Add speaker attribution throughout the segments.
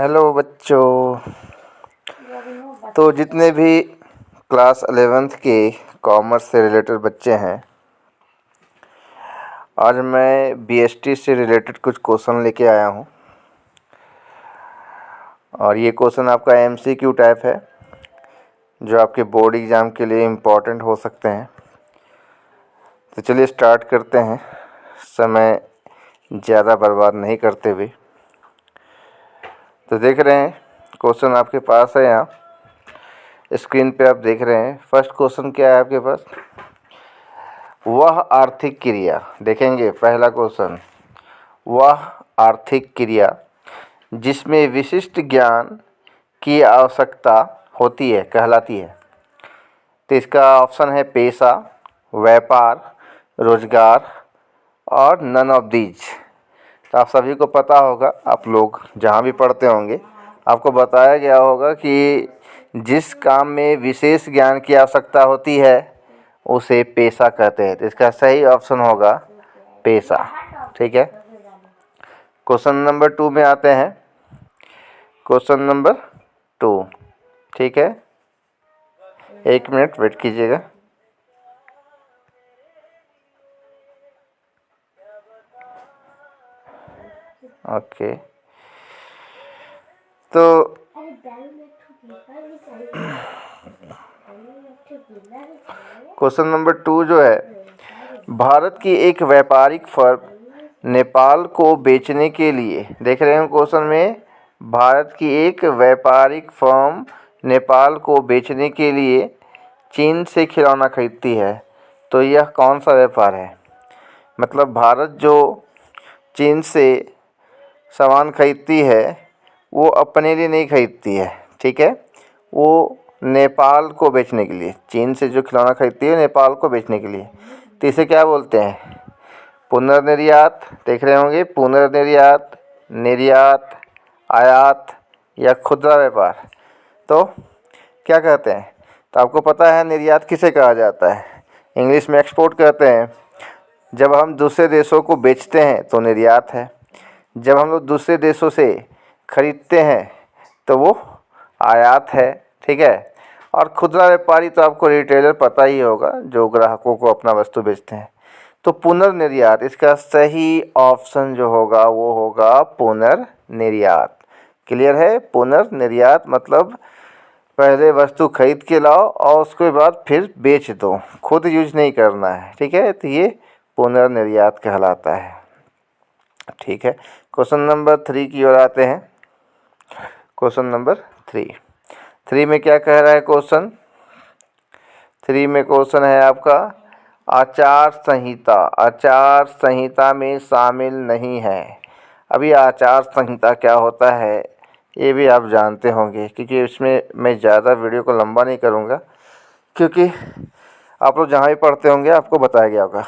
Speaker 1: Hello बच्चों। तो जितने भी क्लास 11th के कॉमर्स से रिलेटेड बच्चे हैं, आज मैं बीएसटी से रिलेटेड कुछ क्वेश्चन लेके आया हूँ। और ये क्वेश्चन आपका एमसीक्यू टाइप है, जो आपके बोर्ड एग्ज़ाम के लिए इम्पोर्टेंट हो सकते हैं। तो चलिए स्टार्ट करते हैं, समय ज़्यादा बर्बाद नहीं करते हुए। तो देख रहे हैं क्वेश्चन आपके पास है, यहाँ स्क्रीन पे आप देख रहे हैं। फर्स्ट क्वेश्चन क्या है आपके पास? वह आर्थिक क्रिया, देखेंगे पहला क्वेश्चन, वह आर्थिक क्रिया जिसमें विशिष्ट ज्ञान की आवश्यकता होती है कहलाती है। तो इसका ऑप्शन है पेशा, व्यापार, रोजगार और नन ऑफ दीज। तो आप सभी को पता होगा, आप लोग जहाँ भी पढ़ते होंगे आपको बताया गया होगा कि जिस काम में विशेष ज्ञान की आवश्यकता होती है उसे पेशा कहते हैं। तो इसका सही ऑप्शन होगा पेशा। ठीक है, क्वेश्चन नंबर 2 में आते हैं। क्वेश्चन नंबर 2, ठीक है, 1 मिनट वेट कीजिएगा। ओके, तो क्वेश्चन नंबर 2 जो है, भारत की एक व्यापारिक फर्म नेपाल को बेचने के लिए, देख रहे हैं क्वेश्चन में, भारत की एक व्यापारिक फर्म नेपाल को बेचने के लिए चीन से खिलौना खरीदती है। तो यह कौन सा व्यापार है? मतलब भारत जो चीन से सामान खरीदती है वो अपने लिए नहीं खरीदती है, ठीक है, वो नेपाल को बेचने के लिए। चीन से जो खिलौना खरीदती है नेपाल को बेचने के लिए। तो इसे क्या बोलते हैं? पुनर्निर्यात, देख रहे होंगे, पुनर्निर्यात, निर्यात, आयात या खुदरा व्यापार। तो क्या कहते हैं? तो आपको पता है निर्यात किसे कहा जाता है? इंग्लिश में एक्सपोर्ट कहते हैं। जब हम दूसरे देशों को बेचते हैं तो निर्यात है। जब हम लोग दूसरे देशों से खरीदते हैं तो वो आयात है, ठीक है। और खुदरा व्यापारी तो आपको रिटेलर पता ही होगा, जो ग्राहकों को अपना वस्तु बेचते हैं। तो पुनर्निर्यात, इसका सही ऑप्शन जो होगा वो होगा पुनर्निर्यात। क्लियर है? पुनर्निर्यात मतलब पहले वस्तु खरीद के लाओ और उसके बाद फिर बेच दो, खुद यूज नहीं करना है, ठीक है। तो ये पुनर्निर्यात कहलाता है, ठीक है। क्वेश्चन नंबर 3 की ओर आते हैं। क्वेश्चन नंबर 3 में क्या कह रहा है क्वेश्चन? 3 में क्वेश्चन है आपका, आचार संहिता आचार संहिता में शामिल नहीं है। अभी आचार संहिता क्या होता है ये भी आप जानते होंगे, क्योंकि इसमें मैं ज़्यादा वीडियो को लंबा नहीं करूँगा, क्योंकि आप लोग जहाँ भी पढ़ते होंगे आपको बताया गया होगा।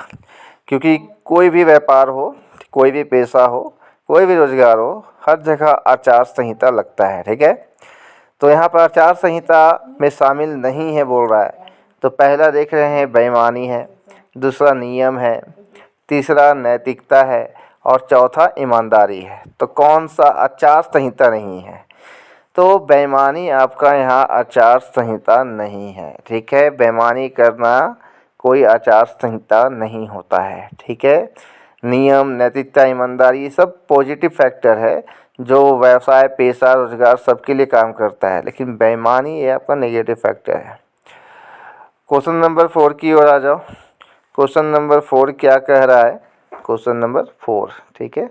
Speaker 1: क्योंकि कोई भी व्यापार हो, कोई भी पेशा हो, कोई भी रोजगार हो, हर जगह आचार संहिता लगता है, ठीक है। तो यहाँ पर आचार संहिता में शामिल नहीं है बोल रहा है। तो पहला देख रहे हैं बेईमानी है, दूसरा नियम है, तीसरा नैतिकता है और चौथा ईमानदारी है। तो कौन सा आचार संहिता नहीं है? तो बेईमानी आपका यहाँ आचार संहिता नहीं है, ठीक है। बेईमानी करना कोई आचार संहिता नहीं होता है, ठीक है। नियम, नैतिकता, ईमानदारी ये सब पॉजिटिव फैक्टर है जो व्यवसाय, पेशा, रोजगार सबके लिए काम करता है, लेकिन बेईमानी ये आपका नेगेटिव फैक्टर है। क्वेश्चन नंबर 4 की ओर आ जाओ। क्वेश्चन नंबर 4 क्या कह रहा है? क्वेश्चन नंबर 4, ठीक है,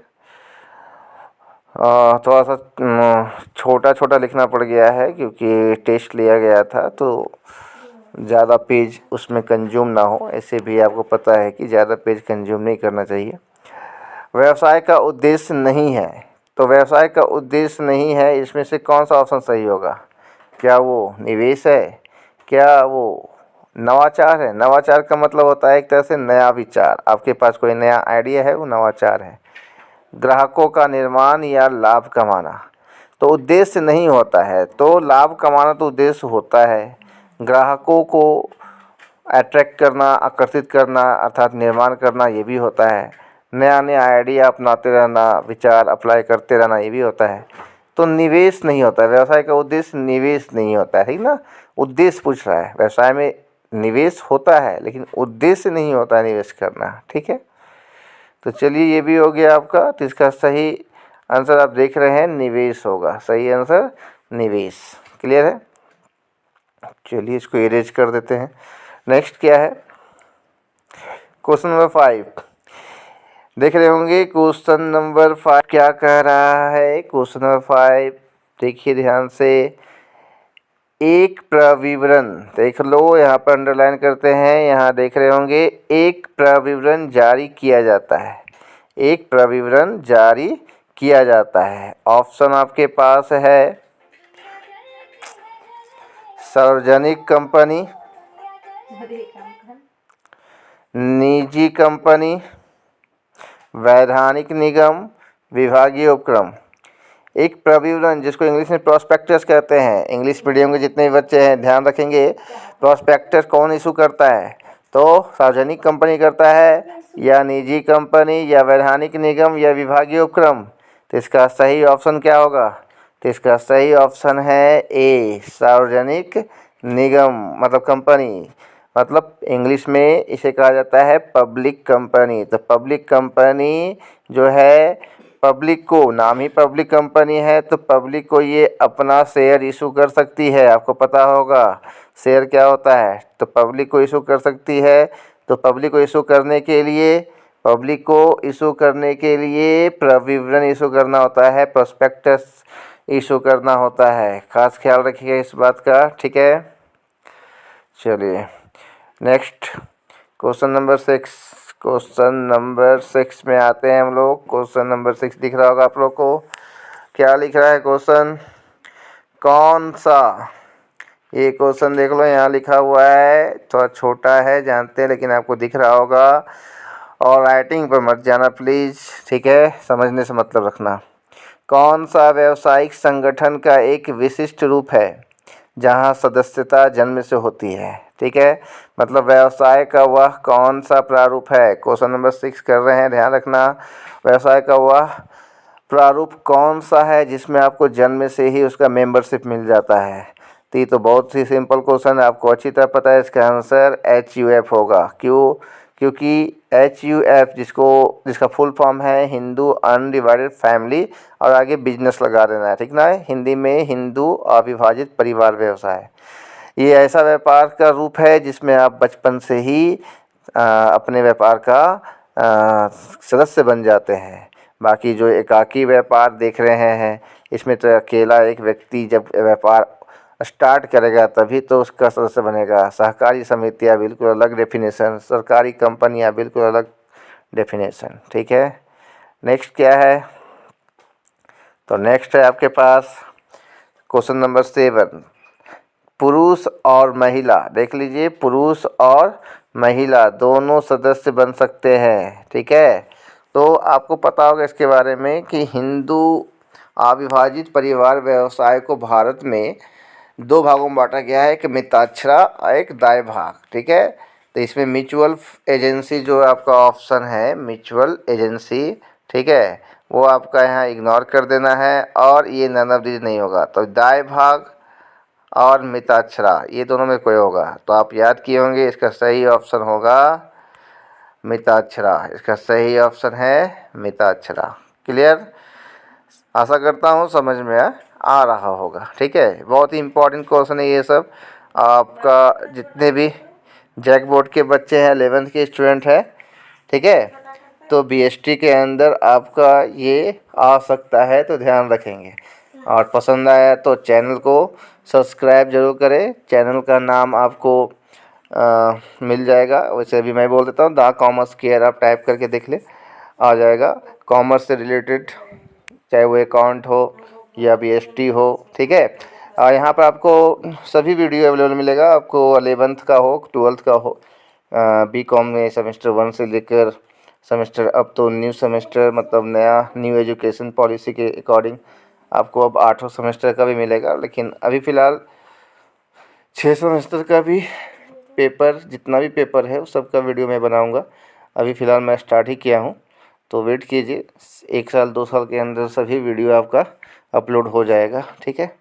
Speaker 1: थोड़ा सा छोटा छोटा लिखना पड़ गया है क्योंकि टेस्ट लिया गया था, तो ज़्यादा पेज उसमें कंज्यूम ना हो, ऐसे भी आपको पता है कि ज़्यादा पेज कंज्यूम नहीं करना चाहिए। व्यवसाय का उद्देश्य नहीं है, तो व्यवसाय का उद्देश्य नहीं है, इसमें से कौन सा ऑप्शन सही होगा? क्या वो निवेश है? क्या वो नवाचार है? नवाचार का मतलब होता है एक तरह से नया विचार, आपके पास कोई नया आइडिया है, वो नवाचार है। ग्राहकों का निर्माण या लाभ कमाना तो उद्देश्य नहीं होता है, तो लाभ कमाना तो उद्देश्य होता है। ग्राहकों को अट्रैक्ट करना, आकर्षित करना अर्थात निर्माण करना ये भी होता है। नया नया आइडिया अपनाते रहना, विचार अप्लाई करते रहना ये भी होता है। तो निवेश नहीं होता है। व्यवसाय का उद्देश्य निवेश नहीं होता है, ठीक ना। उद्देश्य पूछ रहा है, व्यवसाय में निवेश होता है लेकिन उद्देश्य नहीं होता है निवेश करना, ठीक है। तो चलिए ये भी हो गया आपका। तो इसका सही आंसर आप देख रहे हैं निवेश होगा, सही आंसर निवेश। क्लियर है। चलिए इसको इरेज कर देते हैं। नेक्स्ट क्या है, क्वेश्चन नंबर 5 देख रहे होंगे। क्वेश्चन नंबर 5 क्या कह रहा है। क्वेश्चन नंबर 5 देखिए ध्यान से। एक प्रविवरण देख लो, यहाँ पर अंडरलाइन करते हैं। यहाँ देख रहे होंगे एक प्रविवरण जारी किया जाता है। एक प्रविवरण जारी किया जाता है। ऑप्शन आपके पास है सार्वजनिक कंपनी, निजी कंपनी, वैधानिक निगम, विभागीय उपक्रम। एक प्रविवरण जिसको इंग्लिश में प्रोस्पेक्टस कहते हैं। इंग्लिश मीडियम के जितने भी बच्चे हैं ध्यान रखेंगे, प्रोस्पेक्टस कौन इशू करता है, तो सार्वजनिक कंपनी करता है या निजी कंपनी या वैधानिक निगम या विभागीय उपक्रम। तो इसका सही ऑप्शन क्या होगा, तो इसका सही ऑप्शन है ए, सार्वजनिक निगम मतलब कंपनी। मतलब इंग्लिश में इसे कहा जाता है पब्लिक कंपनी। तो पब्लिक कंपनी जो है, पब्लिक को, नाम ही पब्लिक कंपनी है तो पब्लिक को ये अपना शेयर इशू कर सकती है। आपको पता होगा शेयर क्या होता है, तो पब्लिक को इशू कर सकती है। तो पब्लिक को इशू करने के लिए, पब्लिक को इशू करने के लिए प्रविवरण इशू करना होता है, प्रोस्पेक्टस इशू करना होता है। खास ख्याल रखिएगा इस बात का, ठीक है। चलिए next question number 6। Question number 6 में आते हैं हम लोग। क्वेश्चन नंबर 6 दिख रहा होगा आप लोग को। क्या लिख रहा है क्वेश्चन, कौन सा, ये क्वेश्चन देख लो यहाँ लिखा हुआ है, थोड़ा छोटा है जानते हैं लेकिन आपको दिख रहा होगा। और राइटिंग पर मत जाना प्लीज़, ठीक है, समझने से मतलब रखना। कौन सा व्यावसायिक संगठन का एक विशिष्ट रूप है जहां सदस्यता जन्म से होती है, ठीक है। मतलब व्यवसाय का वह कौन सा प्रारूप है, क्वेश्चन नंबर 6 कर रहे हैं, ध्यान रखना। व्यवसाय का वह प्रारूप कौन सा है जिसमें आपको जन्म से ही उसका मेंबरशिप मिल जाता है। तो ये तो बहुत ही सिंपल क्वेश्चन है, आपको अच्छी तरह पता है। इसका आंसर HUF होगा। क्यों, क्योंकि HUF जिसका फुल फॉर्म है हिंदू अनडिवाइडेड फैमिली, और आगे बिजनेस लगा देना है, ठीक ना। हिंदी में हिंदू अविभाजित परिवार व्यवसाय। ये ऐसा व्यापार का रूप है जिसमें आप बचपन से ही अपने व्यापार का सदस्य बन जाते हैं। बाकी जो एकाकी व्यापार देख रहे हैं, इसमें तो अकेला एक व्यक्ति जब व्यापार स्टार्ट करेगा तभी तो उसका सदस्य बनेगा। सहकारी समितियाँ बिल्कुल अलग डेफिनेशन, सरकारी कंपनियाँ बिल्कुल अलग डेफिनेशन, ठीक है। नेक्स्ट क्या है, तो नेक्स्ट है आपके पास क्वेश्चन नंबर 7। पुरुष और महिला, देख लीजिए, पुरुष और महिला दोनों सदस्य बन सकते हैं, ठीक है। तो आपको पता होगा इसके बारे में कि हिंदू अविभाजित परिवार व्यवसाय को भारत में 2 भागों में बांटा गया है, एक मिताक्षरा और एक दाय भाग, ठीक है। तो इसमें म्यूचुअल एजेंसी जो आपका ऑप्शन है, म्यूचुअल एजेंसी, ठीक है, वो आपका यहाँ इग्नोर कर देना है और ये नन ऑफ दीज नहीं होगा। तो दाय भाग और मिताक्षरा ये दोनों में कोई होगा। तो आप याद किए होंगे इसका सही ऑप्शन होगा मिताक्षरा। इसका सही ऑप्शन है मिताक्षरा। क्लियर, आशा करता हूँ समझ में आ रहा होगा, ठीक है। बहुत ही इम्पोर्टेंट क्वेश्चन है ये सब। आपका जितने भी जैक बोर्ड के बच्चे हैं, 11th के स्टूडेंट हैं, ठीक है, तो BST के अंदर आपका ये आ सकता है, तो ध्यान रखेंगे। और पसंद आया तो चैनल को सब्सक्राइब जरूर करें। चैनल का नाम आपको मिल जाएगा, वैसे भी मैं बोल देता हूँ, द कॉमर्स केयर, आप टाइप करके देख ले, आ जाएगा। कॉमर्स से रिलेटेड चाहे वो अकाउंट हो या BST हो, ठीक है। यहाँ पर आपको सभी वीडियो अवेलेबल मिलेगा। आपको 11th का हो, 12th का हो, BCom में सेमेस्टर 1 से लेकर सेमेस्टर, अब तो न्यू सेमेस्टर मतलब नया न्यू एजुकेशन पॉलिसी के अकॉर्डिंग आपको अब 8वां सेमेस्टर का भी मिलेगा। लेकिन अभी फ़िलहाल 6 सेमेस्टर का भी पेपर, जितना भी पेपर है उस सब का वीडियो मैं बनाऊंगा। अभी फ़िलहाल मैं स्टार्ट ही किया हूं, तो वेट कीजिए, 1 साल 2 साल के अंदर सभी वीडियो आपका अपलोड हो जाएगा। ठीक है,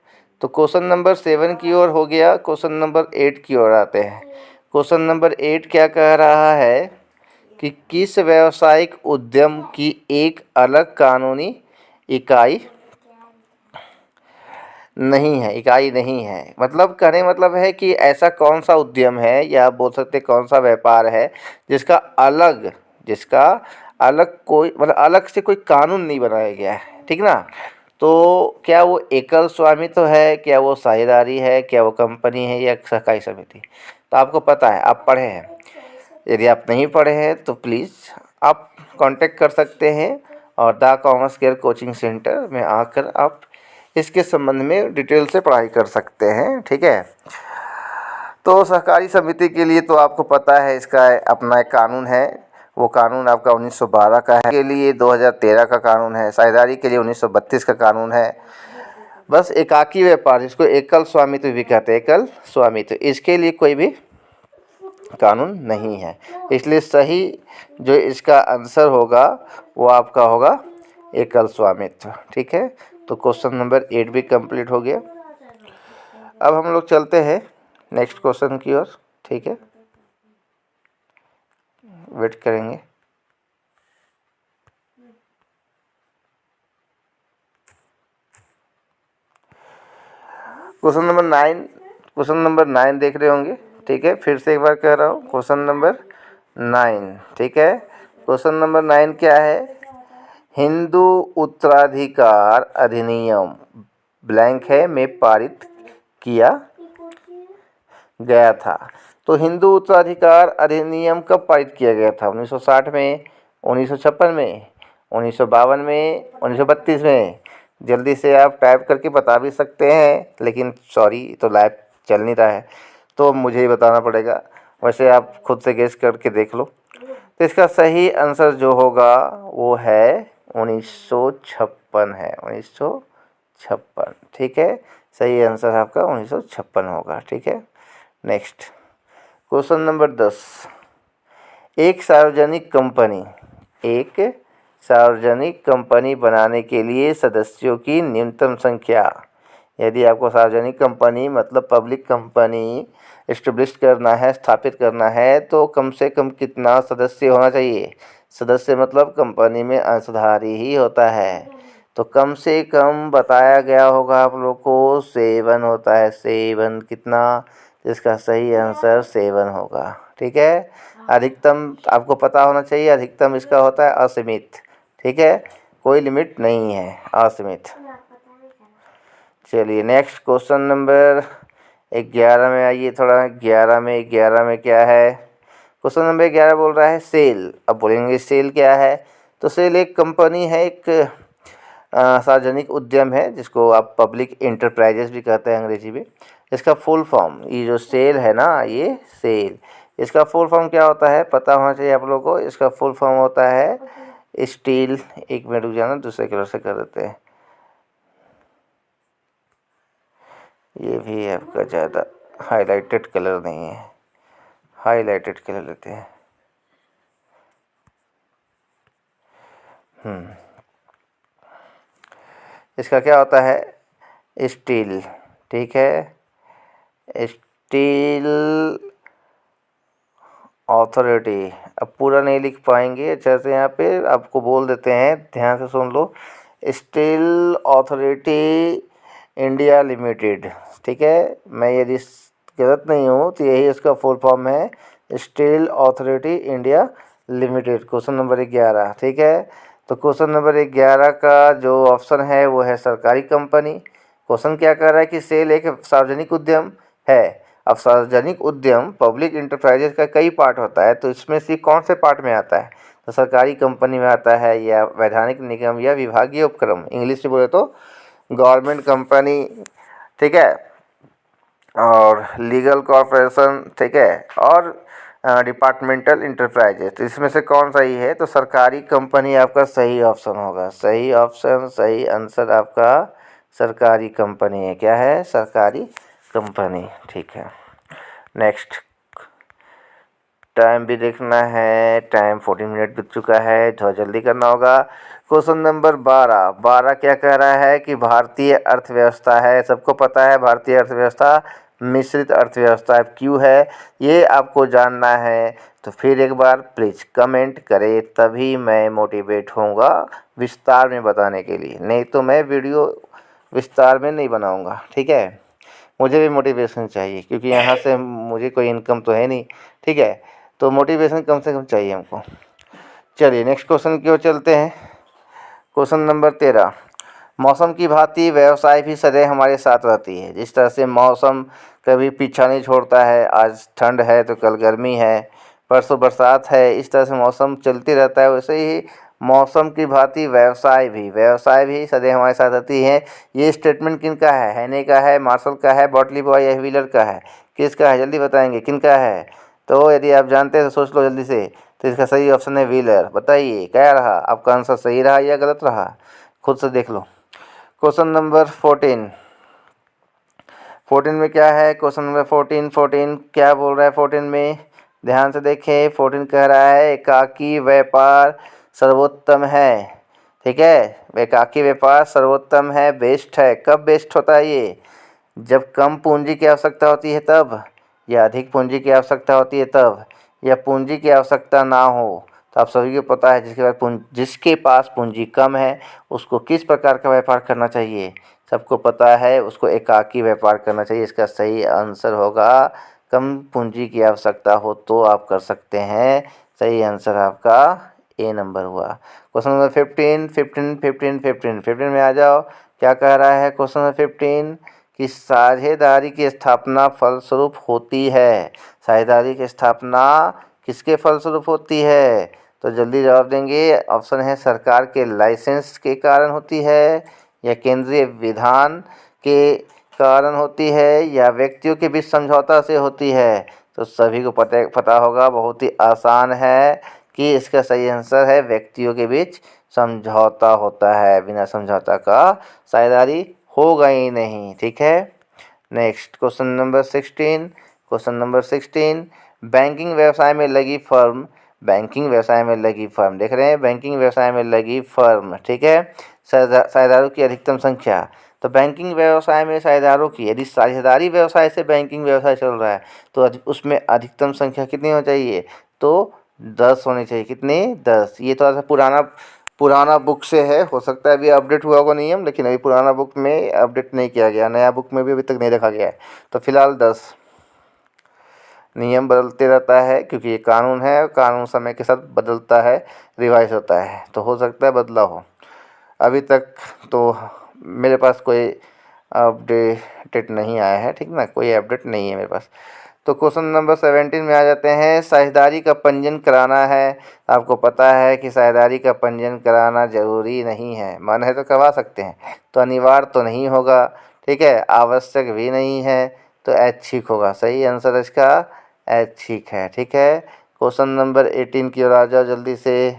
Speaker 1: तो क्वेश्चन नंबर 7 की ओर हो गया। क्वेश्चन नंबर 8 की ओर आते हैं। क्वेश्चन नंबर 8 क्या कह रहा है कि किस व्यावसायिक उद्यम की एक अलग कानूनी इकाई नहीं है, इकाई नहीं है। मतलब कहने मतलब है कि ऐसा कौन सा उद्यम है, या आप बोल सकते कौन सा व्यापार है जिसका अलग कोई मतलब अलग से कोई कानून नहीं बनाया गया है। ठीक ना, तो क्या वो एकल स्वामित्व है, क्या वो साझेदारी है, क्या वो कंपनी है, या सहकारी समिति? तो आपको पता है, आप पढ़े हैं। यदि आप नहीं पढ़े हैं तो प्लीज़ आप कांटेक्ट कर सकते हैं और the commerce care coaching centre में आकर आप इसके संबंध में डिटेल से पढ़ाई कर सकते हैं। ठीक है, तो सहकारी समिति के लिए तो आपको पता है इसका अपना एक कानून है। वो कानून आपका 1912 का है, के लिए 2013 का कानून है, साझेदारी के लिए 1932 का कानून है। बस एकाकी व्यापार, जिसको एकल स्वामित्व भी कहते हैं, एकल स्वामित्व, इसके लिए कोई भी कानून नहीं है। इसलिए सही जो इसका आंसर होगा वो आपका होगा एकल स्वामित्व। ठीक है, तो क्वेश्चन नंबर 8 भी कंप्लीट हो गया। अब हम लोग चलते हैं नेक्स्ट क्वेश्चन की ओर। ठीक है, वेट करेंगे। क्वेश्चन नंबर 9 देख रहे होंगे। ठीक है, फिर से एक बार कह रहा हूँ, क्वेश्चन नंबर 9। ठीक है, क्वेश्चन नंबर 9 क्या है? हिंदू उत्तराधिकार अधिनियम ब्लैंक है में पारित किया गया था। तो हिंदू उत्तराधिकार अधिनियम कब पारित किया गया था? 1960 में, 1956 में, 1952 में, 1932 में? जल्दी से आप टाइप करके बता भी सकते हैं, लेकिन सॉरी, तो लाइव चल नहीं रहा है तो मुझे ही बताना पड़ेगा। वैसे आप खुद से गेस करके देख लो। तो इसका सही आंसर जो होगा वो है 1956 है, 1956। ठीक है, सही आंसर आपका 1956 होगा। ठीक है, नेक्स्ट क्वेश्चन नंबर 10। एक सार्वजनिक कंपनी बनाने के लिए सदस्यों की न्यूनतम संख्या। यदि आपको सार्वजनिक कंपनी मतलब पब्लिक कंपनी इस्टेब्लिश करना है, स्थापित करना है, तो कम से कम कितना सदस्य होना चाहिए? सदस्य मतलब कंपनी में अंशधारी ही होता है, तो कम से कम बताया गया होगा आप लोग को 7 होता है। 7 कितना? इसका सही आंसर 7 होगा। ठीक है, अधिकतम आपको पता होना चाहिए, अधिकतम इसका होता है असीमित। ठीक है, कोई लिमिट नहीं है, असीमित। चलिए नेक्स्ट क्वेश्चन नंबर 11 में आइए। थोड़ा 11 में क्या है? क्वेश्चन नंबर 11 बोल रहा है सेल। अब बोलेंगे सेल क्या है? तो सेल एक कंपनी है, एक सार्वजनिक उद्यम है, जिसको आप पब्लिक इंटरप्राइजेस भी कहते हैं अंग्रेजी में। इसका फुल फॉर्म, ये जो सेल है ना, ये सेल, इसका फुल फॉर्म क्या होता है पता होना चाहिए आप लोगों को। इसका फुल फॉर्म होता है स्टील। एक मिनट रुक जाना, दूसरे कलर से कर देते हैं। ये भी आपका ज़्यादा हाईलाइटेड कलर नहीं है, हाईलाइटेड कलर लेते हैं। इसका क्या होता है? स्टील। ठीक है, स्टील अथॉरिटी। अब पूरा नहीं लिख पाएंगे अच्छे से, यहाँ पे आपको बोल देते हैं, ध्यान से सुन लो। Steel authority India limited. ठीक है, मैं यदि गलत नहीं हूँ तो यही इसका फुल फॉर्म है, steel authority India limited. Question number 11। ठीक है, तो क्वेश्चन नंबर 11 का जो ऑप्शन है वो है सरकारी कंपनी। क्वेश्चन क्या कह रहा है कि सेल एक सार्वजनिक उद्यम है। अब सार्वजनिक उद्यम पब्लिक इंटरप्राइजेज का कई पार्ट होता है, तो इसमें से कौन से पार्ट में आता है? तो सरकारी कंपनी में आता है, या वैधानिक निगम, या विभागीय उपक्रम, इंग्लिश में बोले तो गवर्नमेंट कंपनी। ठीक है, और लीगल कॉरपोरेशन। ठीक है, और डिपार्टमेंटल इंटरप्राइजेज। तो इसमें से कौन सही है? तो सरकारी कंपनी आपका सही ऑप्शन होगा। सही ऑप्शन, सही आंसर आपका सरकारी कंपनी है। क्या है? सरकारी कंपनी। ठीक है, नेक्स्ट टाइम भी देखना है, टाइम 14 मिनट बीत चुका है, थोड़ा जल्दी करना होगा। क्वेश्चन नंबर 12 क्या कह रहा है कि भारतीय अर्थव्यवस्था है, सबको पता है भारतीय अर्थव्यवस्था मिश्रित अर्थव्यवस्था क्यों है, ये आपको जानना है। तो फिर एक बार प्लीज़ कमेंट करें, तभी मैं मोटिवेट होऊंगा विस्तार में बताने के लिए, नहीं तो मैं वीडियो विस्तार में नहीं बनाऊंगा। ठीक है, मुझे भी मोटिवेशन चाहिए, क्योंकि यहाँ से मुझे कोई इनकम तो है नहीं। ठीक है, तो मोटिवेशन कम से कम चाहिए हमको। चलिए नेक्स्ट क्वेश्चन की ओर चलते हैं। क्वेश्चन नंबर 13, मौसम की भांति व्यवसाय भी सदैव हमारे साथ रहती है। जिस तरह से मौसम कभी पीछा नहीं छोड़ता है, आज ठंड है तो कल गर्मी है, परसों बरसात है, इस तरह से मौसम चलती रहता है, वैसे ही मौसम की भांति व्यवसाय भी सदैव हमारे साथ रहती है। ये स्टेटमेंट किनका है? हैने का है, मार्शल का है, बॉटली बॉय या व्हीलर का है? किसका है? जल्दी बताएंगे किनका है। तो यदि आप जानते हैं तो सोच लो जल्दी से। तो इसका सही ऑप्शन है व्हीलर। बताइए क्या रहा आपका आंसर, सही रहा या गलत रहा, खुद से देख लो। क्वेश्चन नंबर 14 में क्या है? क्वेश्चन नंबर 14 क्या बोल रहा है? 14 में ध्यान से देखें। 14 कह रहा है एकाकी व्यापार सर्वोत्तम है। ठीक है, एकाकी व्यापार सर्वोत्तम है, बेस्ट है। कब बेस्ट होता है ये? जब कम पूंजी की आवश्यकता होती है तब, या अधिक पूंजी की आवश्यकता होती है तब, या पूंजी की आवश्यकता ना हो। तो आप सभी को पता है जिसके पास पूंजी कम है उसको किस प्रकार का व्यापार करना चाहिए? सबको पता है, उसको एकाकी व्यापार करना चाहिए। इसका सही आंसर होगा कम पूंजी की आवश्यकता हो तो आप कर सकते हैं। सही आंसर आपका ए नंबर हुआ। क्वेश्चन नंबर 15 में आ जाओ। क्या कह रहा है क्वेश्चन नंबर 15 कि साझेदारी की स्थापना फलस्वरूप होती है। साझेदारी की स्थापना किसके फलस्वरूप होती है? तो जल्दी जवाब देंगे। ऑप्शन है सरकार के लाइसेंस के कारण होती है, या केंद्रीय विधान के कारण होती है, या व्यक्तियों के बीच समझौता से होती है। तो सभी को पता होगा, बहुत ही आसान है कि इसका सही आंसर है व्यक्तियों के बीच समझौता होता है। बिना समझौता का साझेदारी होगा ही नहीं। ठीक है, नेक्स्ट क्वेश्चन नंबर 16 बैंकिंग व्यवसाय में लगी फर्म देख रहे हैं, बैंकिंग व्यवसाय में लगी फर्म। ठीक है, साझेदारों की अधिकतम संख्या। तो बैंकिंग व्यवसाय में साझेदारों की, यदि साझेदारी व्यवसाय से बैंकिंग व्यवसाय चल रहा है तो उसमें अधिकतम संख्या कितनी होनी चाहिए? तो 10 होनी चाहिए। कितनी? 10। ये थोड़ा सा पुराना बुक से है, हो सकता है अभी अपडेट हुआ होगा नियम, लेकिन अभी पुराना बुक में अपडेट नहीं किया गया, नया बुक में भी अभी तक नहीं रखा गया है। तो फिलहाल 10। नियम बदलते रहता है क्योंकि ये कानून है, और कानून समय के साथ बदलता है, रिवाइज होता है, तो हो सकता है बदला हो। अभी तक तो मेरे पास कोई अपडेटेड नहीं आया है। ठीक ना, कोई अपडेट नहीं है मेरे पास। तो क्वेश्चन नंबर 17 में आ जाते हैं। साझेदारी का पंजीयन कराना है। आपको पता है कि साझेदारी का पंजीयन कराना जरूरी नहीं है, मन है तो करवा सकते हैं, तो अनिवार्य तो नहीं होगा। ठीक है, आवश्यक भी नहीं है, तो ऐच्छिक होगा। सही आंसर इसका ऐच्छिक है। ठीक है, क्वेश्चन नंबर 18 की ओर आ जाओ जल्दी से।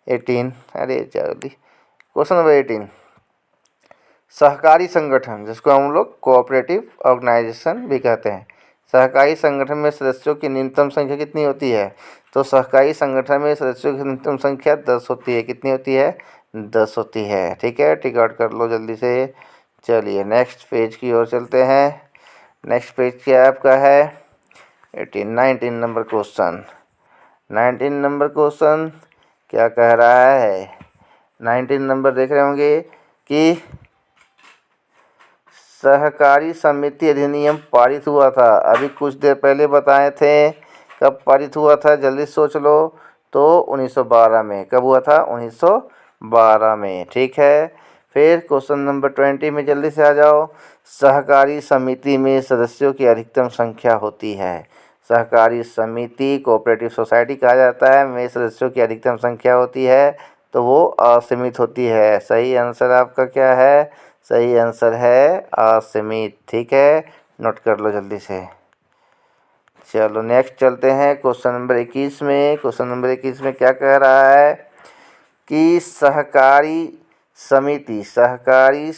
Speaker 1: 18, अरे जल्दी। क्वेश्चन नंबर 18, सहकारी संगठन, जिसको हम लोग कोऑपरेटिव ऑर्गेनाइजेशन भी कहते हैं, सहकारी संगठन में सदस्यों की न्यूनतम संख्या कितनी होती है? तो सहकारी संगठन में सदस्यों की न्यूनतम संख्या 10 होती है। कितनी होती है? 10 होती है। ठीक है, टिक आउट कर लो जल्दी से। चलिए नेक्स्ट पेज की ओर चलते हैं। नेक्स्ट पेज क्या आपका है? 19 नंबर क्वेश्चन। 19 नंबर क्वेश्चन क्या कह रहा है? 19 नंबर देख रहे होंगे कि सहकारी समिति अधिनियम पारित हुआ था। अभी कुछ देर पहले बताए थे। कब पारित हुआ था? जल्दी सोच लो। तो 1912 में। कब हुआ था? 1912 में। ठीक है, फिर क्वेश्चन नंबर 20 में जल्दी से आ जाओ। सहकारी समिति में सदस्यों की अधिकतम संख्या होती है। सहकारी समिति कोऑपरेटिव सोसाइटी कहा जाता है, में सदस्यों की अधिकतम संख्या होती है, तो वो असीमित होती है। सही आंसर आपका क्या है? सही आंसर है असीमित। ठीक है, नोट कर लो जल्दी से। चलो नेक्स्ट चलते हैं क्वेश्चन नंबर 21 में। क्वेश्चन नंबर 21 में क्या कह रहा है कि सहकारी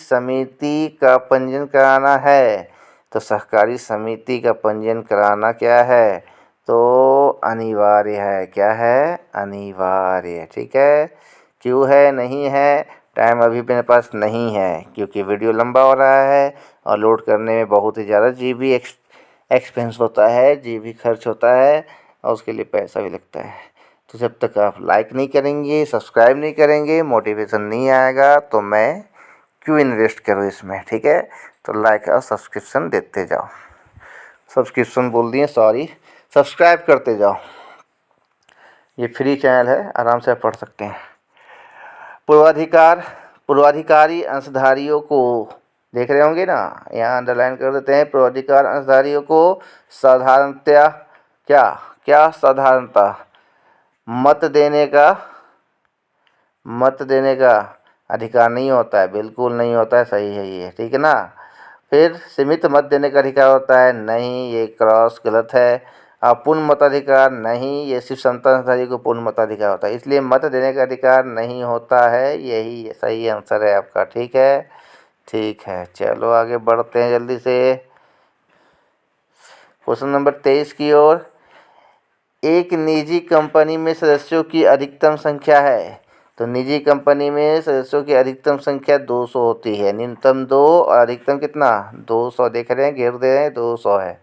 Speaker 1: समिति का पंजीयन कराना है। तो सहकारी समिति का पंजीयन कराना क्या है? तो अनिवार्य है। क्या है? अनिवार्य। ठीक है। क्यों है? नहीं है, टाइम अभी मेरे पास नहीं है क्योंकि वीडियो लंबा हो रहा है और लोड करने में बहुत ही ज़्यादा जीबी एक्सपेंस होता है, जीबी खर्च होता है और उसके लिए पैसा भी लगता है। तो जब तक आप लाइक नहीं करेंगे, सब्सक्राइब नहीं करेंगे, मोटिवेशन नहीं आएगा तो मैं क्यों इन्वेस्ट करूँ इसमें। ठीक है। तो लाइक और सब्सक्रिप्शन देते जाओ, सब्सक्रिप्शन बोल दिए, सॉरी, सब्सक्राइब करते जाओ। ये फ्री चैनल है, आराम से आप पढ़ सकते हैं। पूर्वाधिकारी अंशधारियों को देख रहे होंगे ना, यहाँ अंडरलाइन कर देते हैं। पूर्वाधिकार अंशधारियों को साधारणतया क्या क्या साधारणता मत देने का अधिकार नहीं होता है। बिल्कुल नहीं होता है, सही है ये। ठीक है ना। फिर सीमित मत देने का अधिकार होता है, नहीं, ये क्रॉस गलत है। पूर्ण मताधिकार, नहीं, ये सिर्फ संताधारी को पूर्ण मताधिकार होता है, इसलिए मत देने का अधिकार नहीं होता है। यही सही आंसर है आपका। ठीक है। ठीक है, चलो आगे बढ़ते हैं जल्दी से क्वेश्चन नंबर 23 की ओर। एक निजी कंपनी में सदस्यों की अधिकतम संख्या है। तो निजी कंपनी में सदस्यों की अधिकतम संख्या 200 होती है। न्यूनतम 2 और अधिकतम कितना? 200। देख रहे हैं, घेर दे रहे हैं, 200 है।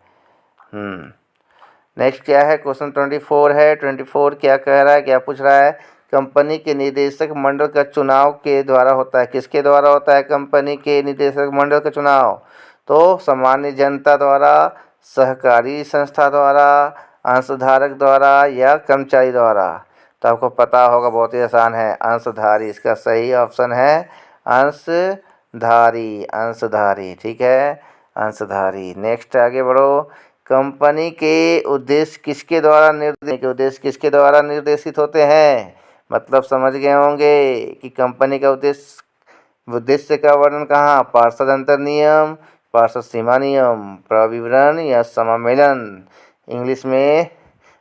Speaker 1: नेक्स्ट क्या है? क्वेश्चन 24 है। 24 क्या कह रहा है, क्या पूछ रहा है? कंपनी के निदेशक मंडल का चुनाव के द्वारा होता है। किसके द्वारा होता है कंपनी के निदेशक मंडल का चुनाव? तो सामान्य जनता द्वारा, सहकारी संस्था द्वारा, अंशधारक द्वारा या कर्मचारी द्वारा। तो आपको पता होगा, बहुत ही आसान है, अंशधारी। इसका सही ऑप्शन है अंशधारी। अंशधारी। ठीक है, अंशधारी। नेक्स्ट आगे बढ़ो। कंपनी के उद्देश्य किसके द्वारा निर्देशित होते हैं? मतलब समझ गए होंगे कि कंपनी का उद्देश्य का वर्णन कहाँ? पार्षद अंतर नियम, पार्षद सीमा नियम, प्रविवरण या समामेलन। इंग्लिश में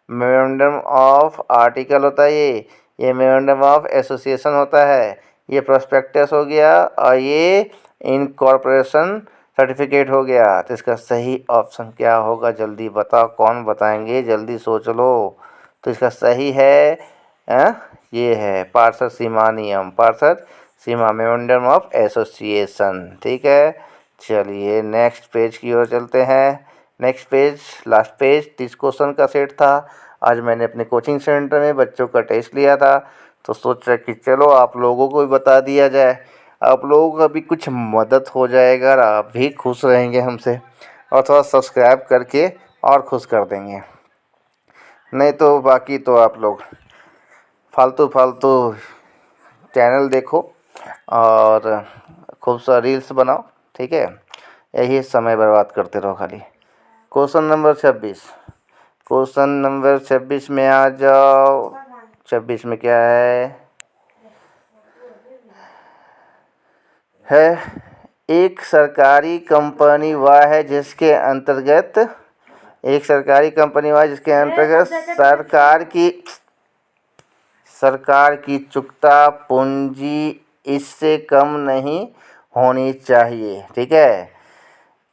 Speaker 1: मेमोरेंडम ऑफ आर्टिकल होता है ये मेमोरेंडम ऑफ एसोसिएशन होता है, ये प्रोस्पेक्टस हो गया और ये इनकॉर्पोरेशन सर्टिफिकेट हो गया। तो इसका सही ऑप्शन क्या होगा? जल्दी बताओ, कौन बताएंगे? जल्दी सोच लो। तो इसका सही है ये है पार्षद सीमा नियम, पार्षद सीमा, मेमोरेंडम ऑफ एसोसिएशन। ठीक है। चलिए नेक्स्ट पेज की ओर चलते हैं। Next page, last page, 30 question का सेट था। आज मैंने अपने कोचिंग सेंटर में बच्चों का टेस्ट लिया था, तो सोचा कि चलो आप लोगों को भी बता दिया जाए, आप लोगों का भी कुछ मदद हो जाएगा और आप भी खुश रहेंगे हमसे, और थोड़ा सब्सक्राइब करके और खुश कर देंगे। नहीं तो बाकी तो आप लोग फालतू चैनल देखो और खूब सा रील्स बनाओ। ठीक है, यही समय बर्बाद करते रहो खाली। क्वेश्चन नंबर 26, क्वेश्चन नंबर 26 में आ जाओ। 26 में क्या है एक सरकारी कंपनी वह है जिसके अंतर्गत सरकार की चुकता पूंजी इससे कम नहीं होनी चाहिए। ठीक है।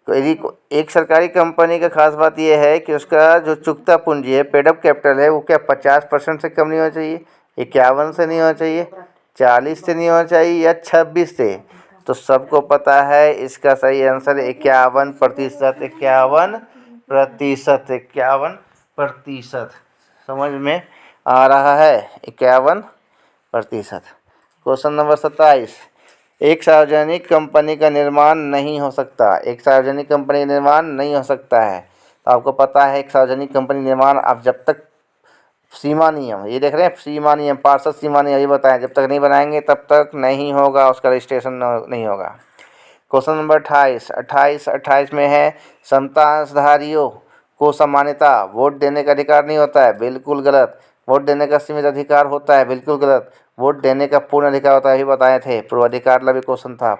Speaker 1: तो यदि एक सरकारी कंपनी का खास बात यह है कि उसका जो चुकता पूंजी है, पेडअप कैपिटल है, वो क्या 50% से कम नहीं होना चाहिए, 51 से नहीं होना चाहिए, 40 से नहीं होना चाहिए या 26 से। तो सबको पता है इसका सही आंसर 51%। 51%। समझ में आ रहा है? 51%। क्वेश्चन नंबर 27, एक सार्वजनिक कंपनी का निर्माण नहीं हो सकता। एक सार्वजनिक कंपनी का निर्माण नहीं हो सकता है। तो आपको पता है एक सार्वजनिक कंपनी निर्माण आप जब तक सीमा नियम, ये देख रहे हैं सीमा नियम, पार्षद सीमा नियम, ये बताएं, जब तक नहीं बनाएंगे तब तक नहीं होगा, उसका रजिस्ट्रेशन नहीं होगा। क्वेश्चन नंबर 28 में है समता अंशधारियों को सामान्यता वोट देने का अधिकार नहीं होता है। बिल्कुल गलत। वोट देने का सीमित अधिकार होता है। बिल्कुल गलत। वोट देने का पूर्ण अधिकार होता है, ये बताए थे। पूर्वाधिकार भी क्वेश्चन था।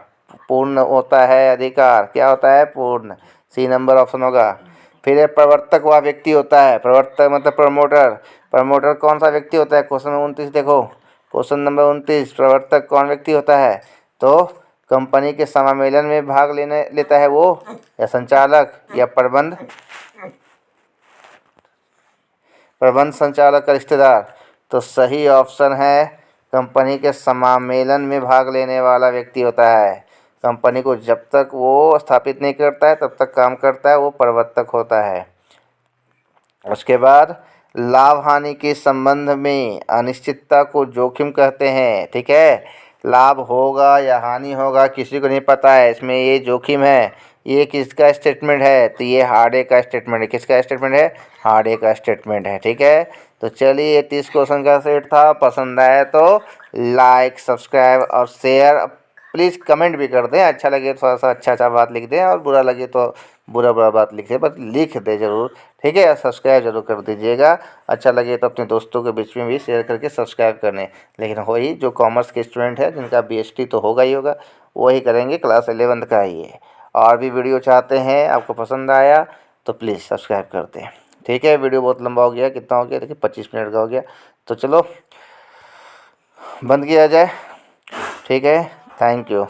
Speaker 1: पूर्ण होता है अधिकार, क्या होता है? पूर्ण। सी नंबर ऑप्शन होगा। फिर प्रवर्तक वह व्यक्ति होता है, प्रवर्तक मतलब प्रमोटर। प्रमोटर कौन सा व्यक्ति होता है? क्वेश्चन 29 देखो, क्वेश्चन नंबर 29, प्रवर्तक कौन व्यक्ति होता है? तो कंपनी के समामेलन में भाग लेता है वो, या संचालक या प्रबंध प्रबंध संचालक का रिश्तेदार, तो सही ऑप्शन है कंपनी के सम्मेलन में भाग लेने वाला व्यक्ति होता है। कंपनी को जब तक वो स्थापित नहीं करता है तब तक काम करता है, वो प्रवर्तक होता है। उसके बाद लाभ हानि के संबंध में अनिश्चितता को जोखिम कहते हैं। ठीक है, लाभ होगा या हानि होगा किसी को नहीं पता है, इसमें ये जोखिम है। ये किसका स्टेटमेंट है? तो ये हार्डे का स्टेटमेंट है। किसका स्टेटमेंट है? हार्डे का स्टेटमेंट है। ठीक है, तो चलिए 30 क्वेश्चन का सेट था। पसंद आया तो लाइक, सब्सक्राइब और शेयर, प्लीज़ कमेंट भी कर दें। अच्छा लगे थोड़ा सा अच्छा बात लिख दें, और बुरा लगे तो बुरा बात लिख दें, बस लिख दें ज़रूर। ठीक है, सब्सक्राइब जरूर कर दीजिएगा। अच्छा लगे तो अपने दोस्तों के बीच में भी शेयर करके सब्सक्राइब करने। लेकिन वही जो कॉमर्स के स्टूडेंट है जिनका BST तो होगा ही होगा, वही करेंगे, क्लास 11th का ही है। और भी वीडियो चाहते हैं, आपको पसंद आया तो प्लीज़ सब्सक्राइब कर दें। ठीक है, वीडियो बहुत लंबा हो गया, कितना हो गया देखिए 25 मिनट का हो गया, तो चलो बंद किया जाए। ठीक है, थैंक यू।